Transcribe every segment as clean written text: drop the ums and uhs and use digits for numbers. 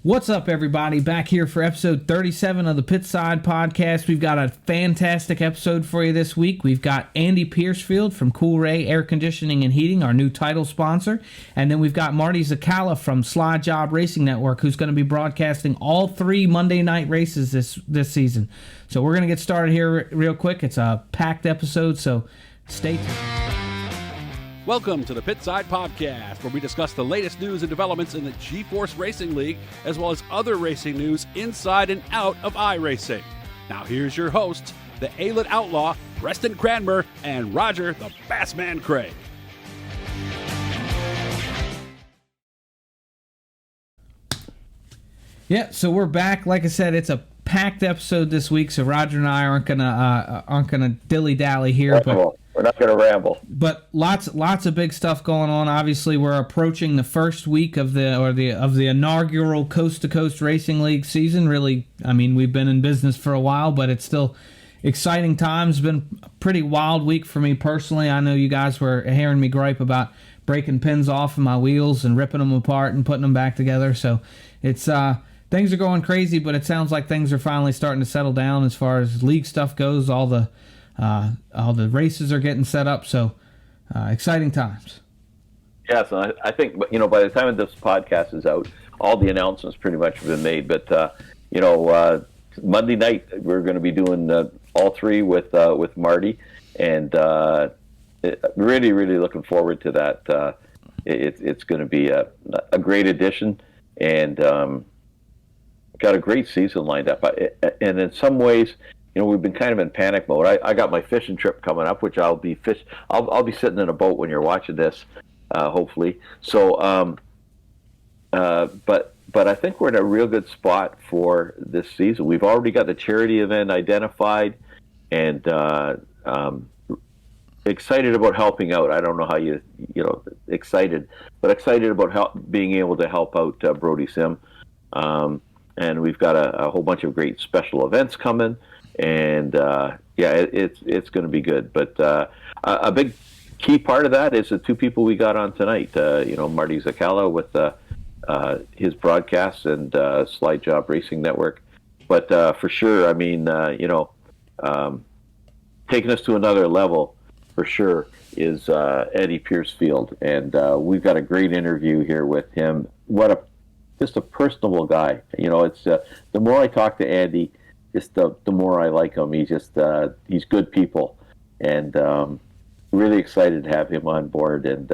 What's up, everybody? Back here for episode 37 of the Pitside podcast. We've got a fantastic episode for you this week. We've got Andy Piercefield from Cool Ray Air Conditioning and Heating, our new title sponsor. And then we've got Marty Czekala from Slide Job Racing Network, who's going to be broadcasting all three Monday night races this season. So we're going to get started here real quick. It's a packed episode, so stay tuned. Welcome to the Pitside Podcast, where we discuss the latest news and developments in the G-Force Racing League, as well as other racing news inside and out of iRacing. Now here's your hosts, the A-Lit Outlaw, Preston Cranmer, and Roger, the Bassman Craig. Yeah, so we're back. Like I said, it's a packed episode this week, so Roger and I aren't gonna dilly-dally here, but we're not going to ramble. But lots of big stuff going on. Obviously, we're approaching the first week of the inaugural Coast to Coast Racing League season. Really, I mean, we've been in business for a while, but it's still exciting times. It's been a pretty wild week for me personally. I know you guys were hearing me gripe about breaking pins off of my wheels and ripping them apart and putting them back together. So it's things are going crazy, but it sounds like things are finally starting to settle down as far as league stuff goes. All the races are getting set up, so exciting times. Yeah, so I think, by the time this podcast is out, all the announcements pretty much have been made. But Monday night we're going to be doing all three with Marty, and really looking forward to that. It's going to be a great addition, and got a great season lined up. And in some ways, we've been kind of in panic mode. I got my fishing trip coming up, which I'll be sitting in a boat when you're watching this, hopefully. So, but I think we're in a real good spot for this season. We've already got the charity event identified, and excited about helping out. I don't know how excited about being able to help out Brody Sim. And we've got a whole bunch of great special events coming. And it's going to be good. But a big key part of that is the two people we got on tonight. Marty Czekala with his broadcasts and Slide Job Racing Network. But for sure, I mean, taking us to another level for sure is Eddie Piercefield, and we've got a great interview here with him. Just a personable guy. It's the more I talk to Andy, just the more I like him. He's good people, and really excited to have him on board. And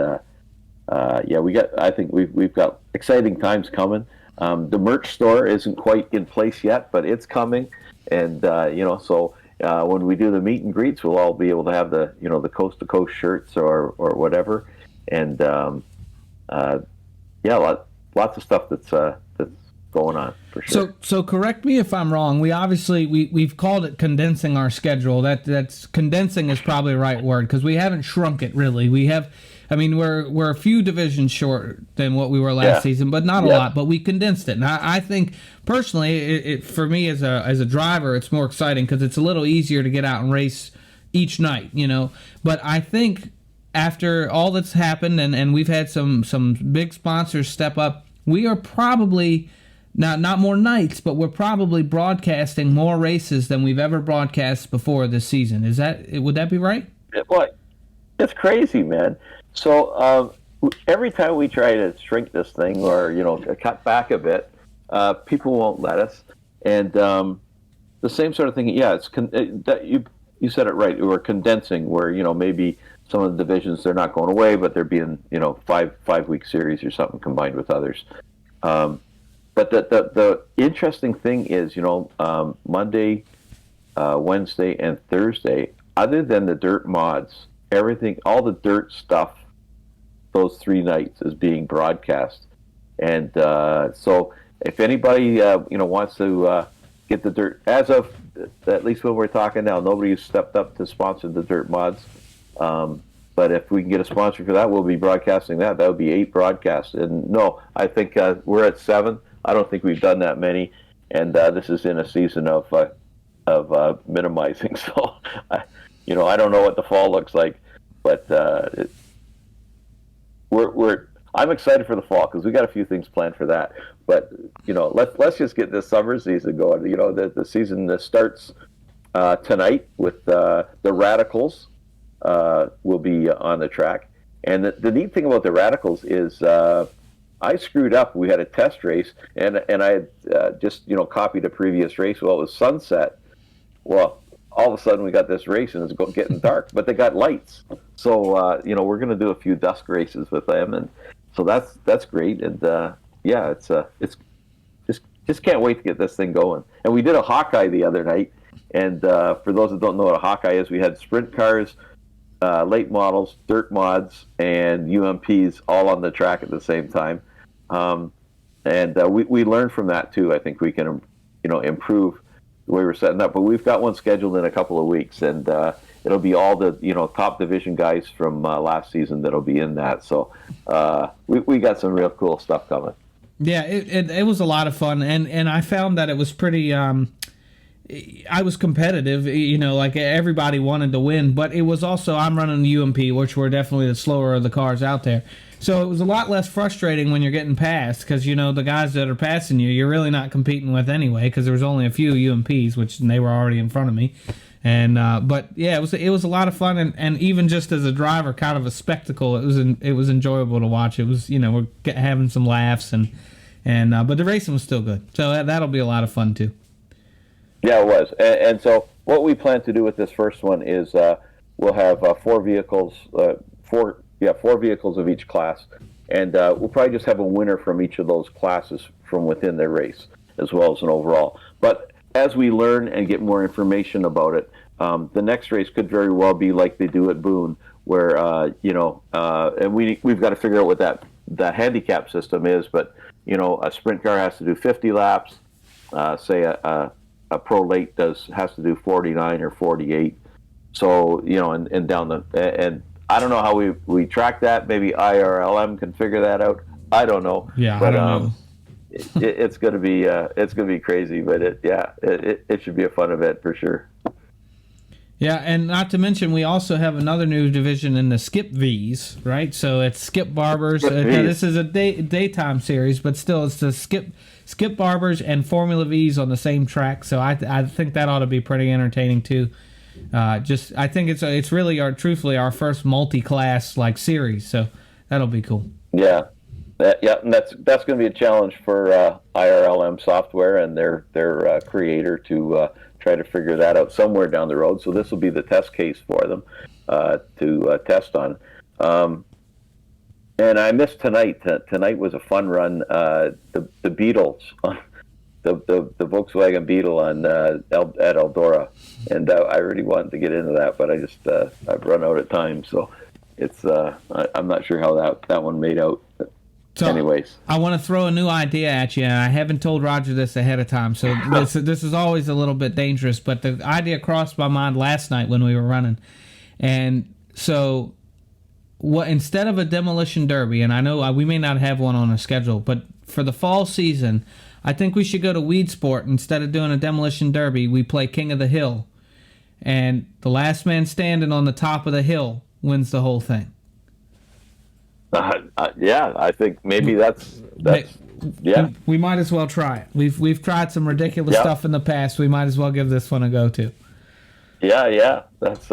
I think we've got exciting times coming. The merch store isn't quite in place yet, but it's coming. And so when we do the meet and greets, we'll all be able to have the coast to coast shirts or whatever. And lots of stuff that's going on for sure. So correct me if I'm wrong. We've called it condensing our schedule. That's condensing is probably the right word, because we haven't shrunk it really. We're a few divisions short than what we were last season, but not a lot. But we condensed it, and I think personally, it for me as a driver, it's more exciting because it's a little easier to get out and race each night. But I think after all that's happened, and we've had some big sponsors step up, we are probably not more nights, but we're probably broadcasting more races than we've ever broadcast before this season. Would that be right? Well, it's crazy, man. So every time we try to shrink this thing or cut back a bit, people won't let us. And the same sort of thing. Yeah, you said it right. We're condensing where maybe some of the divisions, they're not going away, but they're being 5-week series or something combined with others. But the interesting thing is, Monday, Wednesday, and Thursday, other than the dirt mods, everything, all the dirt stuff, those 3 nights is being broadcast. And so if anybody, wants to get the dirt, as of at least when we're talking now, nobody's stepped up to sponsor the dirt mods. But if we can get a sponsor for that, we'll be broadcasting that. That would be 8 broadcasts. And no, I think we're at 7. I don't think we've done that many. And this is in a season of minimizing. So, I don't know what the fall looks like, but we're I'm excited for the fall because we got a few things planned for that. But let's just get this summer season going. The season starts tonight with the Radicals will be on the track. And the neat thing about the Radicals is I screwed up. We had a test race, and I had just copied a previous race. Well, it was sunset. Well, all of a sudden we got this race, and it's getting dark, but they got lights. So we're going to do a few dusk races with them, and so that's great. And it's just can't wait to get this thing going. And we did a Hawkeye the other night. And for those that don't know what a Hawkeye is, we had sprint cars, late models, dirt mods, and UMPs all on the track at the same time. We learned from that too. I think we can, improve the way we're setting up. But we've got one scheduled in a couple of weeks, and it'll be all the top division guys from last season that'll be in that. So we got some real cool stuff coming. Yeah, it was a lot of fun, and I found that it was pretty. I was competitive, like everybody wanted to win, but it was also I'm running the UMP, which were definitely the slower of the cars out there. So it was a lot less frustrating when you're getting passed because the guys that are passing you're really not competing with anyway because there was only a few UMPs, which they were already in front of me. And but yeah, it was a lot of fun, and even just as a driver, kind of a spectacle. It was enjoyable to watch. It was we're having some laughs and but the racing was still good. So that'll be a lot of fun too. Yeah, it was. And so what we plan to do with this first one is we'll have four vehicles of each class, and we'll probably just have a winner from each of those classes from within their race, as well as an overall. But as we learn and get more information about it, the next race could very well be like they do at Boone, where and we've got to figure out what that handicap system is. But a sprint car has to do 50 laps. Say a pro late has to do 49 or 48. So and down the and I don't know how we track that. Maybe IRLM can figure that out. I don't know. Yeah, but, I don't know. It's gonna be crazy, but it should be a fun event for sure. Yeah, and not to mention we also have another new division in the Skip V's, right? So it's Skip Barbers. Now this is a daytime series, but still it's the Skip Barbers and Formula V's on the same track. So I think that ought to be pretty entertaining too. I think it's really truthfully our first multi-class series. So that'll be cool. Yeah. And that's going to be a challenge for IRLM software and their creator to try to figure that out somewhere down the road. So this will be the test case for them to test on. And I missed tonight. Tonight was a fun run. The Beetles, the Volkswagen Beetle at Eldora, and I really wanted to get into that, but I've run out of time. So it's I'm not sure how that one made out. So anyways, I want to throw a new idea at you, and I haven't told Roger this ahead of time, so this is always a little bit dangerous, but the idea crossed my mind last night when we were running. And so instead of a demolition derby, and I know we may not have one on our schedule, but for the fall season, I think we should go to Weed Sport. Instead of doing a demolition derby, we play King of the Hill, and the last man standing on the top of the hill wins the whole thing. Yeah, I think maybe that's yeah. We might as well try it. We've tried some ridiculous stuff in the past. We might as well give this one a go too. Yeah, that's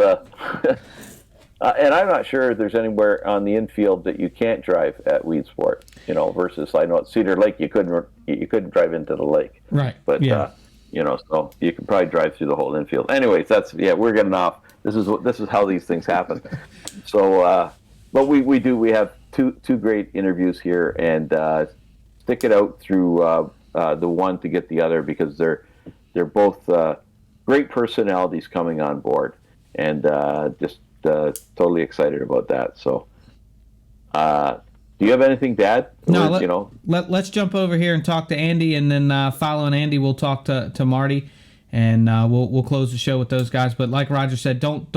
and I'm not sure if there's anywhere on the infield that you can't drive at Weed Sport. Versus I know at Cedar Lake you couldn't drive into the lake. Right. But so you can probably drive through the whole infield. Anyways, we're getting off. This is how these things happen. So. But we have two great interviews here, and stick it out through the one to get the other because they're both great personalities coming on board, and just totally excited about that. So, do you have anything to add? No, let's jump over here and talk to Andy, and then following Andy, we'll talk to Marty, and we'll close the show with those guys. But like Roger said, don't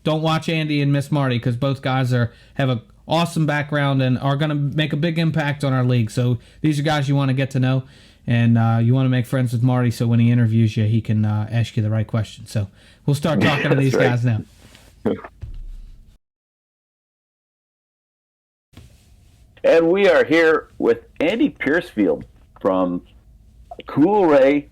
watch Andy and Miss Marty because both guys have an awesome background and are going to make a big impact on our league. So these are guys you want to get to know, and you want to make friends with Marty so when he interviews you, he can ask you the right questions. So we'll start talking to these guys now. And we are here with Andy Piercefield from Cool Ray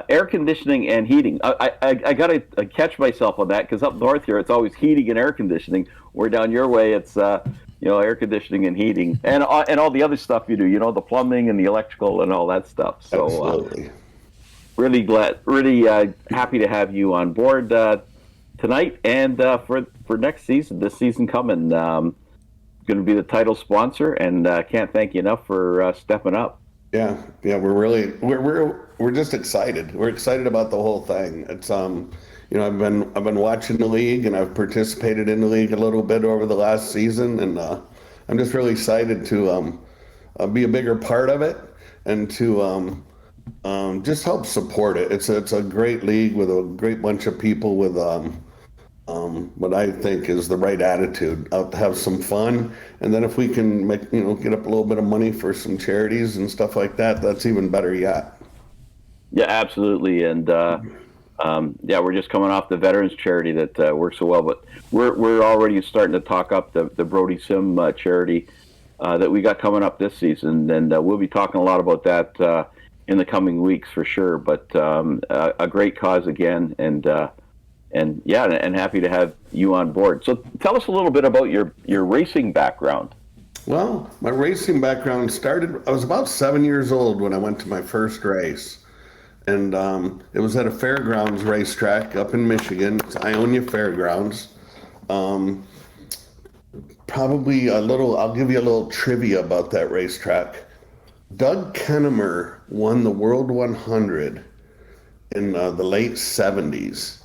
Air Conditioning and Heating. I got to catch myself on that because up north here it's always heating and air conditioning. We're down your way, it's air conditioning and heating and all the other stuff you do. The plumbing and the electrical and all that stuff. So Absolutely. Really happy to have you on board tonight and for next season. This season coming. Going to be the title sponsor, and can't thank you enough for stepping up. Yeah, we're just excited. We're excited about the whole thing. It's I've been watching the league, and I've participated in the league a little bit over the last season, and I'm just really excited to be a bigger part of it and to just help support it. It's a great league with a great bunch of people with what I think is the right attitude, out to have some fun. And then if we can make, get up a little bit of money for some charities and stuff like that, that's even better yet. Yeah, absolutely. And we're just coming off the veterans charity that works so well, but we're already starting to talk up the Brody Sim charity that we got coming up this season. And we'll be talking a lot about that in the coming weeks for sure. But a great cause again. And happy to have you on board. So tell us a little bit about your racing background. Well, my racing background started, I was about 7 years old when I went to my first race. And it was at a fairgrounds racetrack up in Michigan. It's Ionia Fairgrounds. I'll give you a little trivia about that racetrack. Doug Kennemer won the World 100 in the late 70s.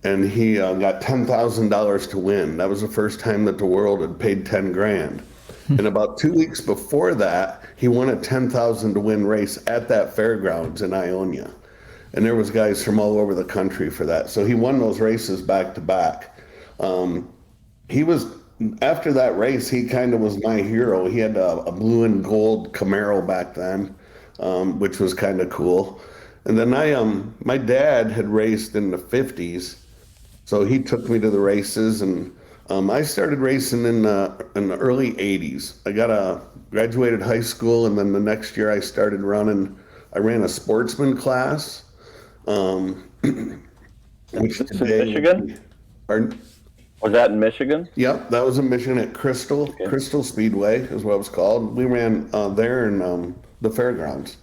And he got $10,000 to win. That was the first time that the world had paid 10 grand. And about 2 weeks before that, he won a 10,000 to win race at that fairgrounds in Ionia. And there was guys from all over the country for that. So he won those races back to back. After that race, he kind of was my hero. He had a blue and gold Camaro back then, which was kind of cool. And then my dad had raced in the 50s. So he took me to the races, and I started racing in the early 80s. I graduated high school, and then the next year I started running. I ran a sportsman class. Which today, Michigan? Pardon? Was that in Michigan? Yep, that was in Michigan at Crystal. Okay. Crystal Speedway is what it was called. We ran there in the fairgrounds.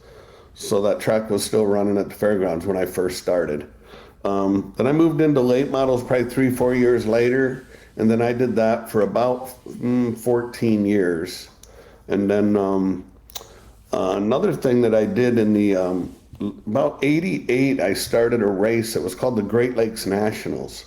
So that track was still running at the fairgrounds when I first started. Then I moved into late models probably 3-4 years later, and then I did that for about 14 years. And then another thing that I did in the about 88, I started a race that was called the Great Lakes Nationals.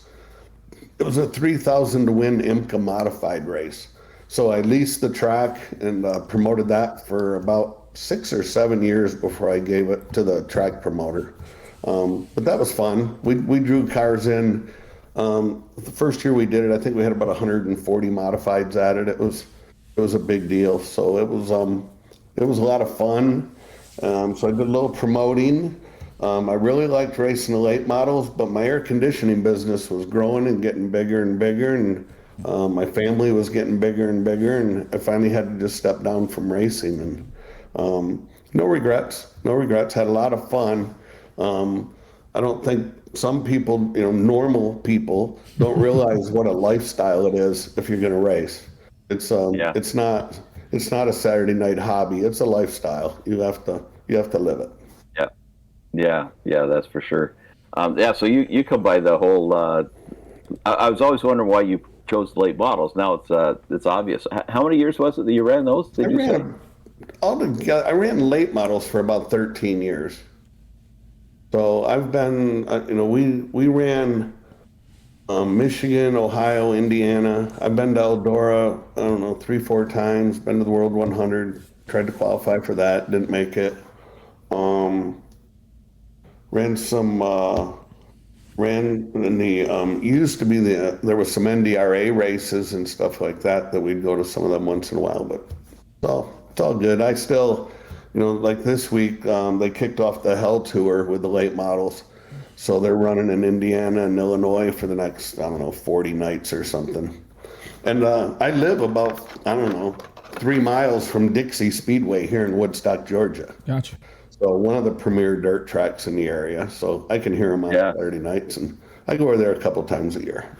It was a 3,000 to win IMCA modified race. So I leased the track and promoted that for about 6 or 7 years before I gave it to the track promoter. But that was fun. We drew cars in. The first year we did it, I think we had about 140 modifieds at it. It was a big deal. So it was a lot of fun. So I did a little promoting. I really liked racing the late models, but my air conditioning business was growing and getting bigger and bigger, and my family was getting bigger and bigger, and I finally had to just step down from racing. And no regrets. Had a lot of fun. I don't think some people, normal people, don't realize what a lifestyle it is if you're going to race. It's it's not a Saturday night hobby. It's a lifestyle. You have to live it. Yeah, that's for sure. So you come by the whole. I was always wondering why you chose late models. Now it's obvious. How many years was it that you ran those? I ran late models for about 13 years. So I've been, we ran Michigan, Ohio, Indiana. I've been to Eldora, 3-4 times. Been to the World 100. Tried to qualify for that. Didn't make it. Ran in the, used to be there was some NDRA races and stuff like that we'd go to some of them once in a while, but it's all good. I still, like this week, they kicked off the Hell Tour with the late models. So they're running in Indiana and Illinois for the next, 40 nights or something. And I live about, I don't know, 3 miles from Dixie Speedway here in Woodstock, Georgia. Gotcha. So one of the premier dirt tracks in the area. So I can hear them on Saturday nights, and I go over there a couple times a year.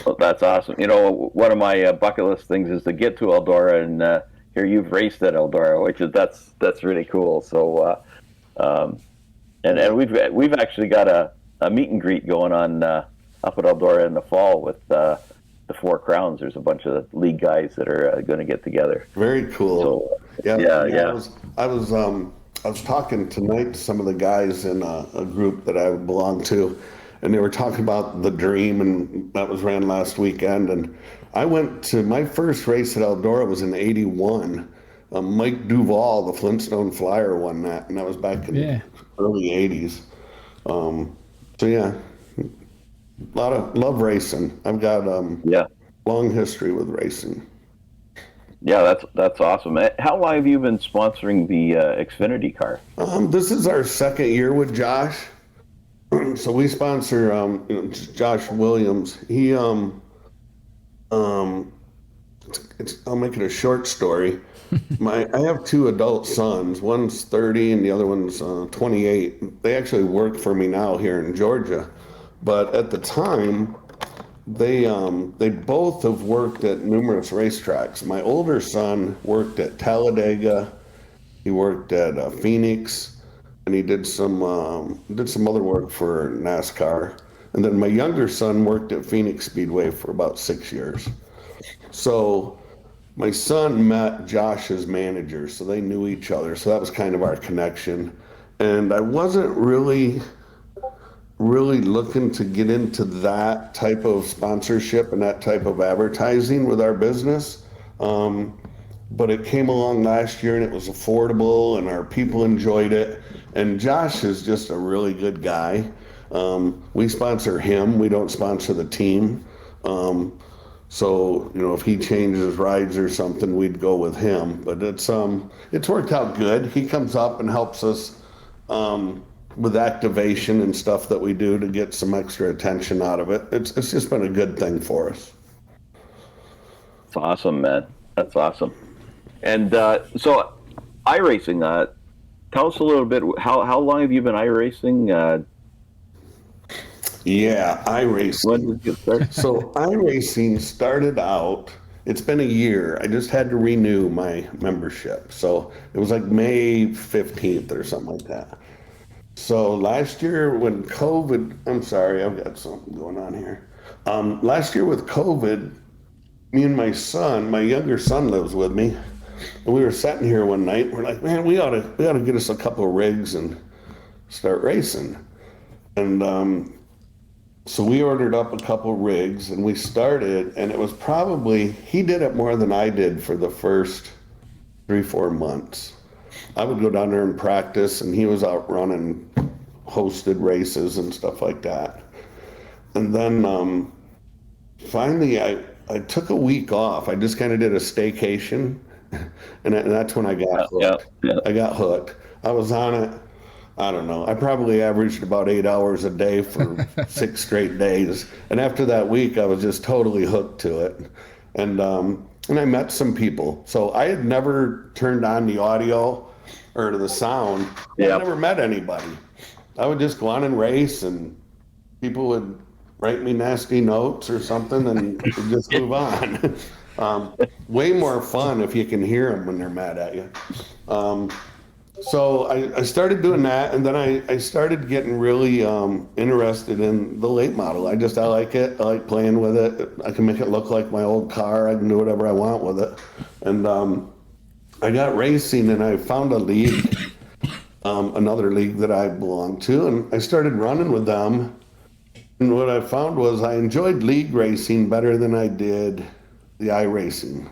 Well, that's awesome. You know, one of my bucket list things is to get to Eldora, and here you've raced at Eldora, which is that's really cool. So, and we've actually got a meet and greet going on up at Eldora in the fall with the Four Crowns. There's a bunch of league guys that are going to get together. Very cool. So, yeah. I was talking tonight to some of the guys in a group that I belong to, and they were talking about the Dream, and that was ran last weekend. And I went to my first race at Eldora was in ¡81. Mike Duvall, the Flintstone Flyer, won that, and that was back in the early '80s. So yeah, a lot of love racing. I've got long history with racing. Yeah, that's awesome. How long have you been sponsoring the Xfinity car? This is our second year with Josh. So we sponsor Josh Williams. He I'll make it a short story. I have 2 adult sons. One's 30 and the other one's 28. They actually work for me now here in Georgia, but at the time, they both have worked at numerous racetracks. My older son worked at Talladega. He worked at Phoenix, and he did some other work for NASCAR. And then my younger son worked at Phoenix Speedway for about 6 years. So my son met Josh's manager, so they knew each other. So that was kind of our connection. And I wasn't really looking to get into that type of sponsorship and that type of advertising with our business. But it came along last year and it was affordable and our people enjoyed it. And Josh is just a really good guy. We sponsor him. We don't sponsor the team. So, if he changes rides or something, we'd go with him. But it's worked out good. He comes up and helps us with activation and stuff that we do to get some extra attention out of it. It's just been a good thing for us. It's awesome, man. That's awesome. And so iRacing, tell us a little bit, how long have you been iRacing? Yeah, iRacing. When did you get started? So iRacing started out, it's been a year. I just had to renew my membership. So it was like May 15th or something like that. So last year when COVID, I'm sorry, I've got something going on here. Last year with COVID, me and my younger son lives with me, and we were sitting here one night. We're like, man, we ought to get us a couple of rigs and start racing. And so we ordered up a couple rigs and we started, and it was probably, he did it more than I did for the first 3-4 months. I would go down there and practice, and he was out running hosted races and stuff like that. And then finally I took a week off. I just kind of did a staycation, and that's when I got hooked. Yeah. I got hooked. I was on it. I don't know. I probably averaged about 8 hours a day for 6 straight days. And after that week, I was just totally hooked to it. And I met some people. So I had never turned on the audio or the sound. I never met anybody. I would just go on and race, and people would write me nasty notes or something, and we'd just move on. Way more fun if you can hear them when they're mad at you. So I started doing that, and then I started getting really interested in the late model. I like it. I like playing with it. I can make it look like my old car. I can do whatever I want with it. And I got racing, and I found a league, another league that I belong to, and I started running with them. And what I found was I enjoyed league racing better than I did the iRacing.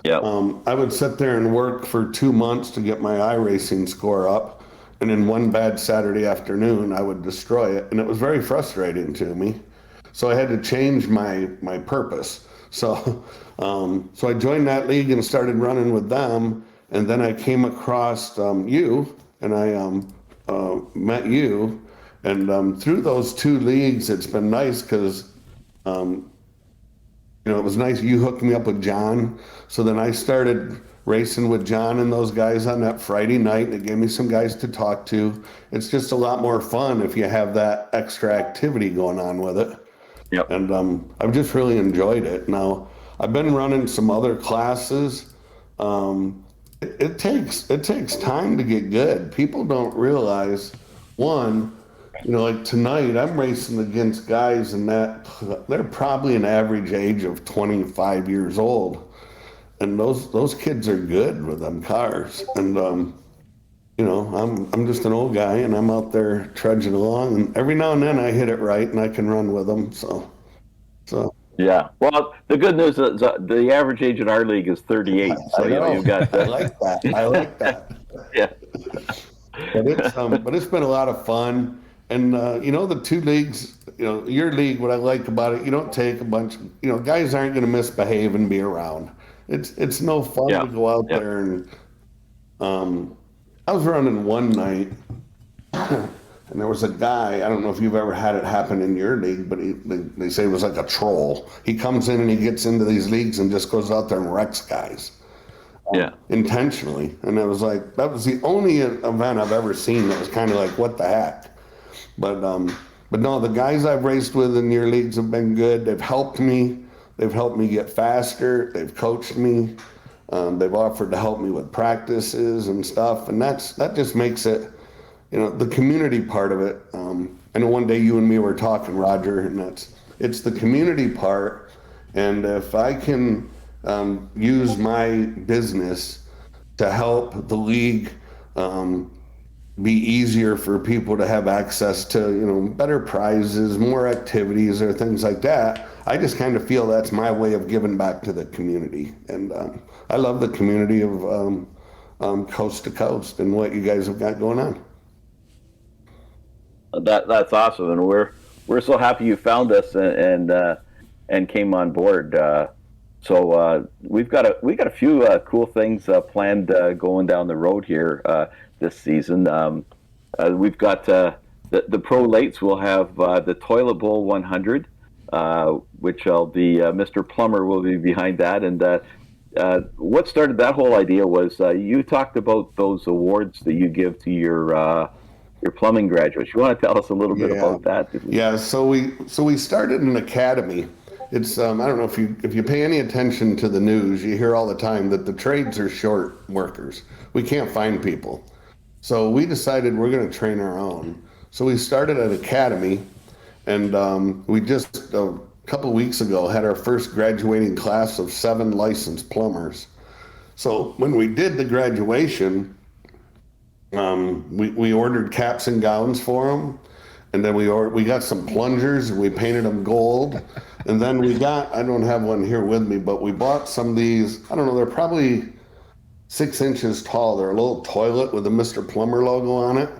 Yeah. I would sit there and work for 2 months to get my iRacing score up, and in one bad Saturday afternoon, I would destroy it, and it was very frustrating to me. So I had to change my purpose. So I joined that league and started running with them, and then I came across you, and I met you, and through those 2 leagues, it's been nice because it was nice. You hooked me up with John. So then I started racing with John and those guys on that Friday night. It gave me some guys to talk to. It's just a lot more fun if you have that extra activity going on with it. Yep. And I've just really enjoyed it. Now, I've been running some other classes. It takes time to get good. People don't realize, one, like tonight I'm racing against guys and that they're probably an average age of 25 years old. And those kids are good with them cars. And, I'm just an old guy and I'm out there trudging along, and every now and then I hit it right and I can run with them. So. Yeah. Well, the good news is the average age in our league is 38. So you've got. I like that. Yeah. But it's been a lot of fun. And the two leagues, your league, what I like about it, you don't take a bunch. Guys aren't going to misbehave and be around. It's no fun to go out there and. I was running one night, and there was a guy. I don't know if you've ever had it happen in your league, but they say it was like a troll. He comes in and he gets into these leagues and just goes out there and wrecks guys. Intentionally. And it was like, that was the only event I've ever seen that was kind of like, what the heck? But no, the guys I've raced with in your leagues have been good. They've helped me. They've helped me get faster. They've coached me. They've offered to help me with practices and stuff. And that just makes it, the community part of it. I know one day you and me were talking, Roger, and it's the community part. And if I can use my business to help the league be easier for people to have access to, better prizes, more activities or things like that, I just kind of feel that's my way of giving back to the community. And I love the community of Coast to Coast and what you guys have got going on. That's awesome, and we're so happy you found us and came on board. So we've got a few cool things planned going down the road here this season. We've got the pro lates. Will have the Toilet Bowl 100, which will be Mr. Plummer will be behind that. And what started that whole idea was you talked about those awards that you give to your plumbing graduates. You want to tell us a little bit about that? Yeah. So we started an academy. It's I don't know if you pay any attention to the news, you hear all the time that the trades are short workers. We can't find people. So we decided we're going to train our own. So we started an academy, and we just a couple weeks ago had our first graduating class of 7 licensed plumbers. So when we did the graduation, we ordered caps and gowns for them. And then we got some plungers and we painted them gold. And then we got, I don't have one here with me, but we bought some of these, I don't know, they're probably 6 inches tall. They're a little toilet with a Mr. Plumber logo on it.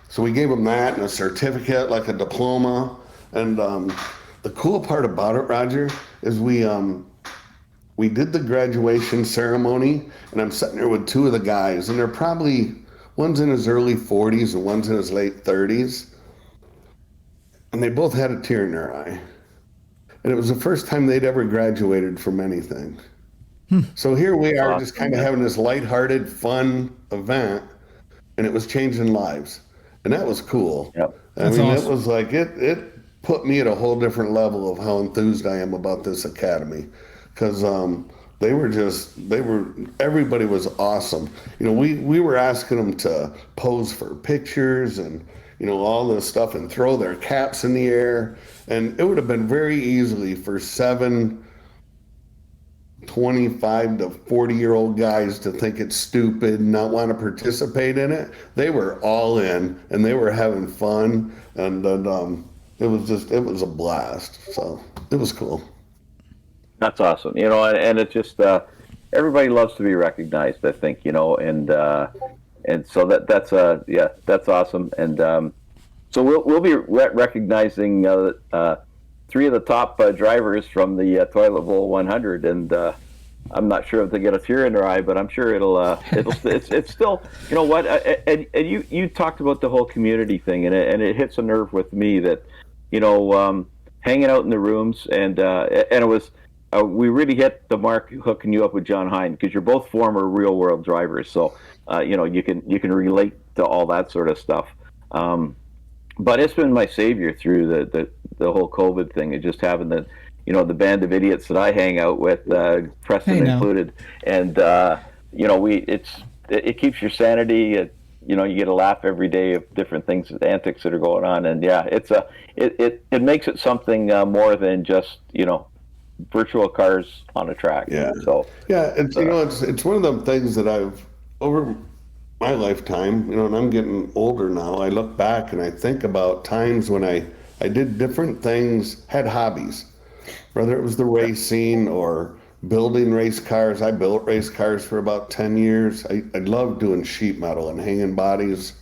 So we gave them that and a certificate, like a diploma. And the cool part about it, Roger, is we did the graduation ceremony, and I'm sitting there with 2 of the guys, and they're probably, one's in his early 40s and one's in his late 30s. And they both had a tear in their eye. And it was the first time they'd ever graduated from anything. So here we are just kind of having this lighthearted, fun event, and it was changing lives. And that was cool. Yep. That's awesome. awesome. It was like, it put me at a whole different level of how enthused I am about this academy. Because everybody was awesome. We were asking them to pose for pictures and, all this stuff and throw their caps in the air. And it would have been very easily for 7 25 to 40-year-old guys to think it's stupid and not want to participate in it. They were all in and they were having fun. And it was a blast. So it was cool. That's awesome. And it's just everybody loves to be recognized, I think, and so that's awesome. And so we'll be recognizing 3 of the top drivers from the Toilet Bowl 100, and I'm not sure if they get a tear in their eye, but I'm sure it's still, you know what? And you talked about the whole community thing, and it hits a nerve with me that, hanging out in the rooms, and it was we really hit the mark hooking you up with John Hine, because you're both former real world drivers, so you can relate to all that sort of stuff. But it's been my savior through the whole COVID thing, and just having the band of idiots that I hang out with, Preston included, and it keeps your sanity. You get a laugh every day of different things, antics that are going on, and it makes it something more than just virtual cars on a track. Yeah. So it's one of them things that I've over my lifetime, and I'm getting older now. I look back and I think about times when I did different things, had hobbies, whether it was the racing or building race cars. I built race cars for about 10 years. I loved doing sheet metal and hanging bodies.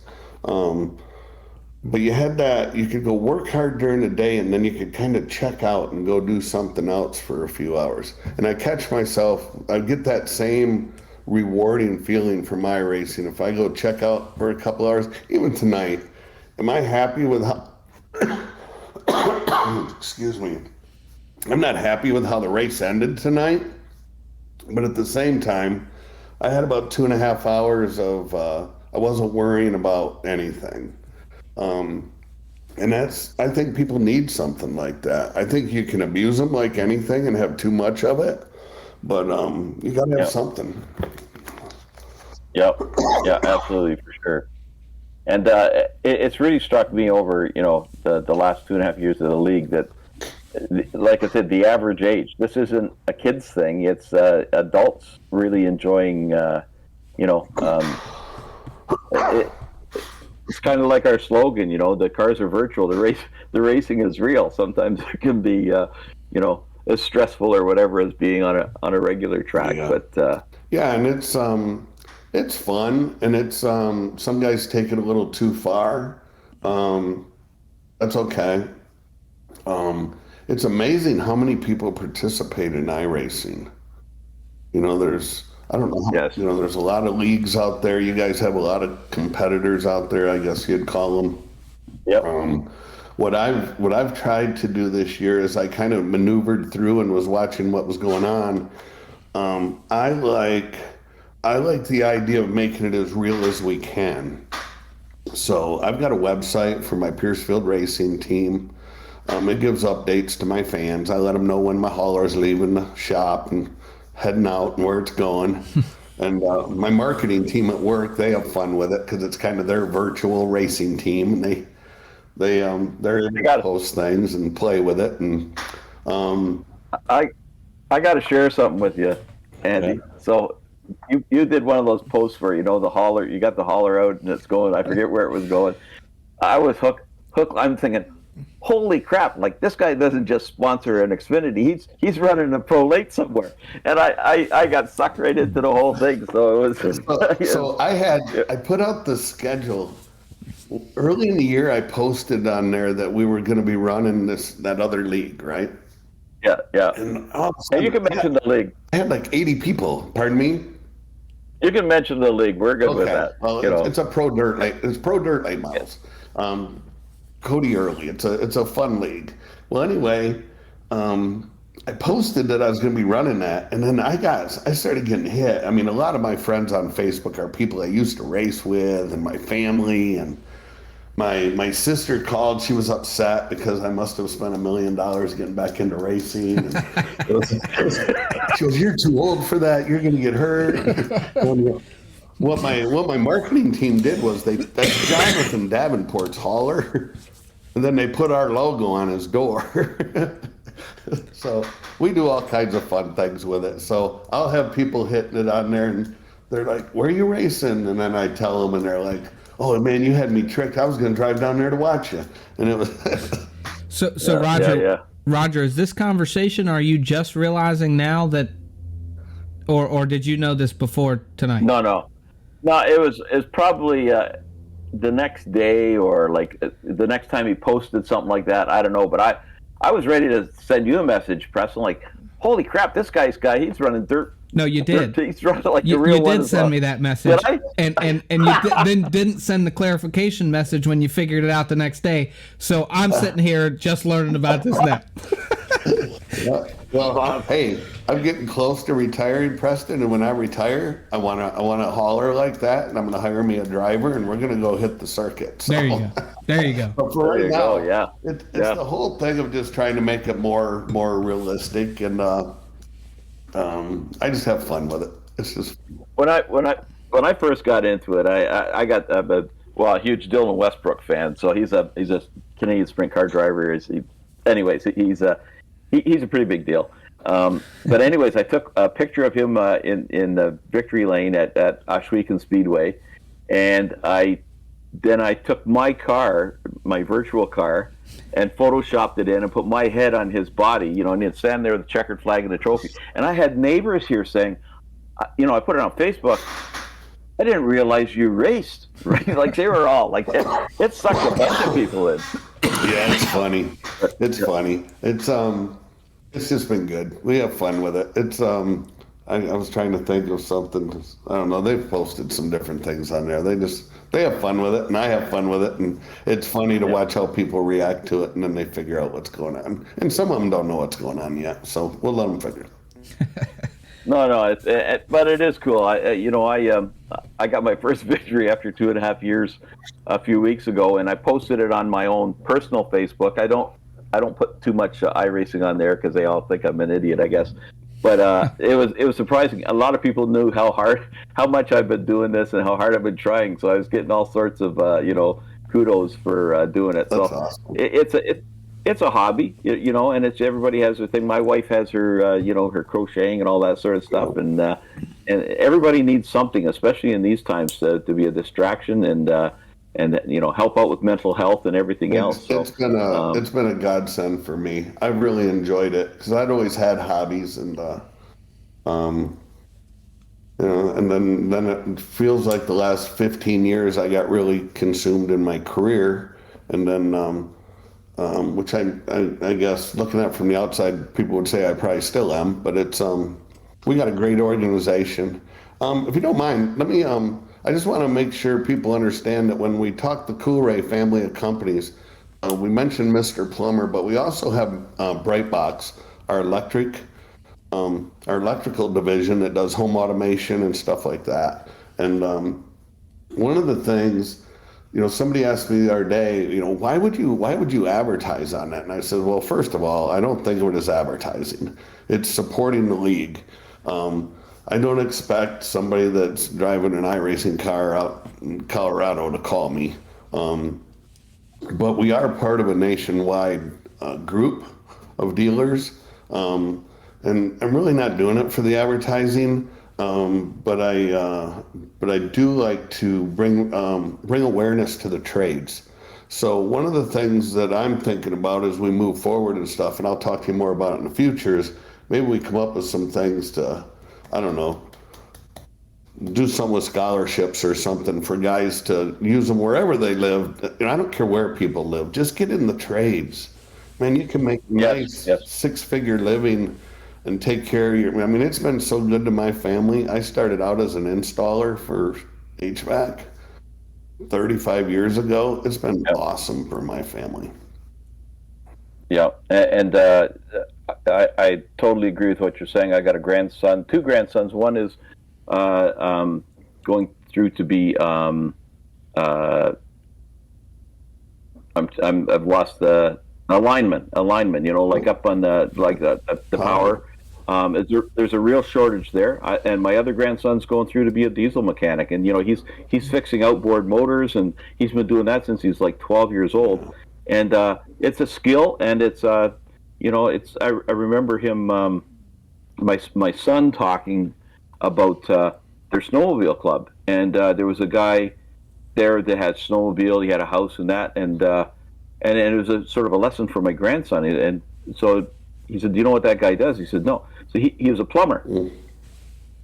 But you had that, you could go work hard during the day, and then you could kind of check out and go do something else for a few hours. And I catch myself, I get that same rewarding feeling from my racing. If I go check out for a couple hours, even tonight, am I happy with how, excuse me, I'm not happy with how the race ended tonight, but at the same time, I had about 2.5 hours of, I wasn't worrying about anything. And I think people need something like that. I think you can abuse them like anything and have too much of it, but you gotta have something. Yep. Yeah, absolutely, for sure. And it's really struck me over, the last 2.5 years of the league that, like I said, the average age, this isn't a kid's thing. It's adults really enjoying, it's kind of like our slogan, the cars are virtual, the racing is real. Sometimes it can be, as stressful or whatever as being on a regular track. Yeah. But and it's fun, and it's some guys take it a little too far. That's okay. It's amazing how many people participate in iRacing. I don't know. Yes. There's a lot of leagues out there. You guys have a lot of competitors out there, I guess you'd call them. Yep. What I've tried to do this year is I kind of maneuvered through and was watching what was going on. I like the idea of making it as real as we can. So I've got a website for my Piercefield racing team. It gives updates to my fans. I let them know when my hauler's leaving the shop and heading out and where it's going. And my marketing team at work, they have fun with it because it's kind of their virtual racing team, and they're able to post things and play with it. And I got to share something with you, Andy. Yeah. So you did one of those posts where the hauler, you got the hauler out and it's going. I forget where it was going. I was hooked. I'm thinking, holy crap! Like, this guy doesn't just sponsor an Xfinity; he's running a pro late somewhere. And I got sucked right into the whole thing. So it was. So I put out the schedule early in the year. I posted on there that we were going to be running that other league, right? Yeah. And you can mention the league. I had like 80 people. Pardon me. You can mention the league. We're good with that. Well, it's a pro dirt late. It's pro dirt late models. Yes. Cody Early. It's a fun league. Well, anyway, I posted that I was going to be running that, and then I started getting hit. I mean, a lot of my friends on Facebook are people I used to race with, and my family, and my sister called. She was upset because I must have spent $1 million getting back into racing. And she goes, "You're too old for that. You're going to get hurt." What my marketing team did was that's Jonathan Davenport's hauler, and then they put our logo on his door. So we do all kinds of fun things with it. So I'll have people hitting it on there, and they're like, "Where are you racing?" And then I tell them, and they're like, "Oh man, you had me tricked. I was going to drive down there to watch you." And it was. So Roger, Roger, is this conversation? Are you just realizing now that, or did you know this before tonight? No. It was probably the next day, or like the next time he posted something like that. I don't know, but I was ready to send you a message, Preston, like, holy crap, this he's running dirt No, you did. He's running like You, the real you one. did send me that message. Did I? And you didn't send the clarification message when you figured it out the next day. So I'm sitting here just learning about this now. Well, hey, I'm getting close to retiring, Preston, and when I retire, I wanna hauler like that, and I'm gonna hire me a driver, and we're gonna go hit the circuit. So. There you go. There you go. But for right now, yeah. It's the whole thing of just trying to make it more realistic, and I just have fun with it. It's just When I first got into it, I got a huge Dylan Westbrook fan. So he's a Canadian sprint car driver. He's a pretty big deal. But anyways, I took a picture of him in the victory lane at Ohsweken Speedway, and then I took my car, my virtual car, and photoshopped it in and put my head on his body, and he'd stand there with the checkered flag and the trophy. And I had neighbors here saying, I put it on Facebook, I didn't realize you raced, right? Like they were all like, it sucked a bunch of people in. yeah, it's funny. It's funny. It's just been good. We have fun with it. It's I was trying to think of something. I don't know. They've posted some different things on there. They have fun with it, and I have fun with it, and it's funny to watch how people react to it, and then they figure out what's going on. And some of them don't know what's going on yet, so we'll let them figure it. No, but it is cool. I got my first victory after 2.5 years a few weeks ago, and I posted it on my own personal Facebook. I don't put too much iRacing on there because they all think I'm an idiot, I guess. But it was surprising. A lot of people knew how much I've been doing this and how hard I've been trying. So I was getting all sorts of kudos for doing it. That's so awesome. It's a hobby, and everybody has their thing. My wife has her her crocheting and all that sort of stuff, and everybody needs something, especially in these times, to be a distraction and help out with mental health and everything else. It's been a godsend for me. I've really enjoyed it because I'd always had hobbies, and and then it feels like the last 15 years I got really consumed in my career, and then which I guess looking at it from the outside, people would say I probably still am, but it's we got a great organization. If you don't mind, let me I just want to make sure people understand that when we talk the Coolray family of companies, we mentioned Mr. Plumber, but we also have Brightbox, our electrical division that does home automation and stuff like that. And one of the things, somebody asked me the other day, why would you advertise on that? And I said, well, first of all, I don't think of it as advertising. It's supporting the league. I don't expect somebody that's driving an iRacing car out in Colorado to call me. But we are part of a nationwide group of dealers. And I'm really not doing it for the advertising. But I do like to bring awareness to the trades. So one of the things that I'm thinking about as we move forward and stuff, and I'll talk to you more about it in the future, is maybe we come up with some things to, I don't know, do something with scholarships or something for guys to use them wherever they live. I don't care where people live. Just get in the trades. Man, you can make nice six-figure living and take care of your... I mean, it's been so good to my family. I started out as an installer for HVAC 35 years ago. It's been awesome for my family. Yeah, and I totally agree with what you're saying. I got two grandsons. One is going through to be I've lost the alignment. Like up on the power. There's a real shortage there, and my other grandson's going through to be a diesel mechanic, and he's fixing outboard motors, and he's been doing that since he's like 12 years old, and it's a skill, and it's I remember him, my son talking about their snowmobile club, and there was a guy there that had snowmobile, he had a house and that, and it was a sort of a lesson for my grandson, and so he said, "Do you know what that guy does?" He said, "No." So he was a plumber.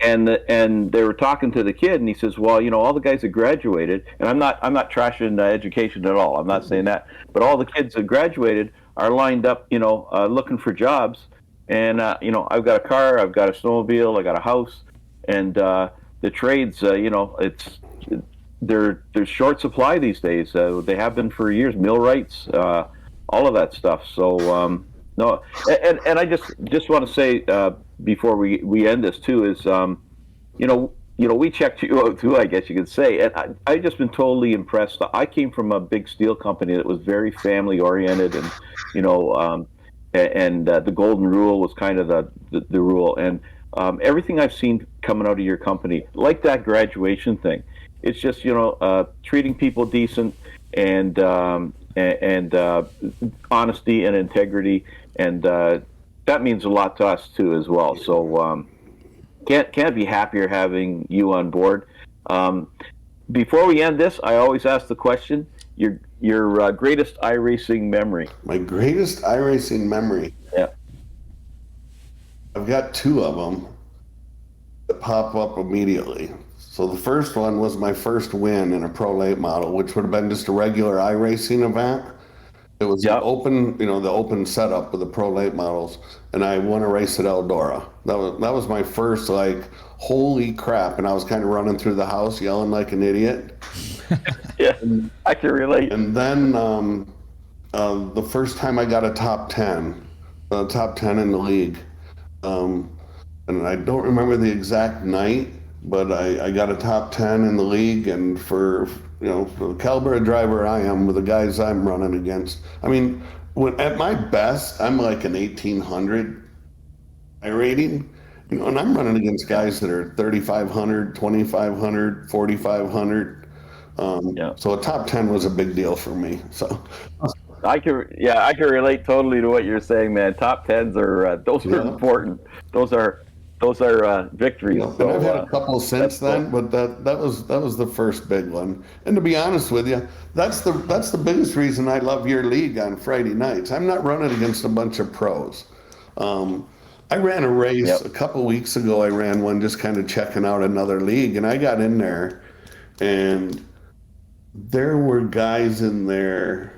And they were talking to the kid, and he says, "Well, all the guys that graduated, and I'm not trashing education at all. I'm not saying that, but all the kids that graduated are lined up, looking for jobs, And I've got a car, I've got a snowmobile, I got a house, and the trades, they're short supply these days. They have been for years. Millwrights, all of that stuff. So no, and I just want to say before we end this too is we checked you out too, I guess you could say, and I just been totally impressed. I came from a big steel company that was very family oriented, and the golden rule was kind of the rule, and everything I've seen coming out of your company, like that graduation thing, it's just treating people decent and honesty and integrity, and that means a lot to us too as well. So can't be happier having you on board. Before we end this, I always ask the question: your greatest iRacing memory. My greatest iRacing memory. Yeah. I've got two of them that pop up immediately. So the first one was my first win in a Pro Late Model, which would have been just a regular iRacing event. It was the open setup with the Pro Late Models, and I won a race at Eldora. That was my first, like, holy crap, and I was kind of running through the house yelling like an idiot. Yeah, I can relate. And then the first time I got a top 10 in the league, and I don't remember the exact night, but I got a top 10 in the league, and for the caliber of driver I am with the guys I'm running against, I mean, at my best, I'm like an 1800 rating, and I'm running against guys that are 3500, 2500, 4500. So a top 10 was a big deal for me. So I can relate totally to what you're saying, man. Top 10s are those are important. Those are victories. So, I've had a couple since then, but that was the first big one. And to be honest with you, that's the biggest reason I love your league on Friday nights. I'm not running against a bunch of pros. I ran a race a couple weeks ago. I ran one just kind of checking out another league, and I got in there, and there were guys in there